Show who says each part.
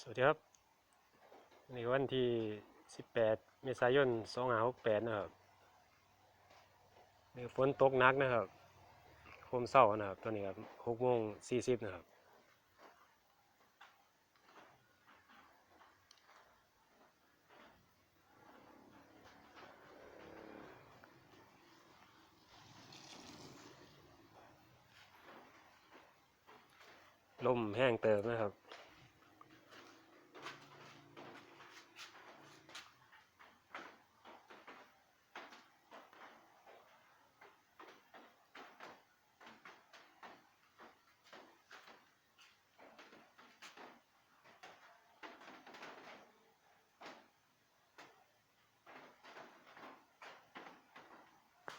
Speaker 1: สวัสดีครับในวันที่ 18 เมษายน 2568นะครับนี่ฝนตกหนักนะครับโคมเศร้านะครับตอนนี้ครับ6:40นะครับลมแห้งเติมนะครับ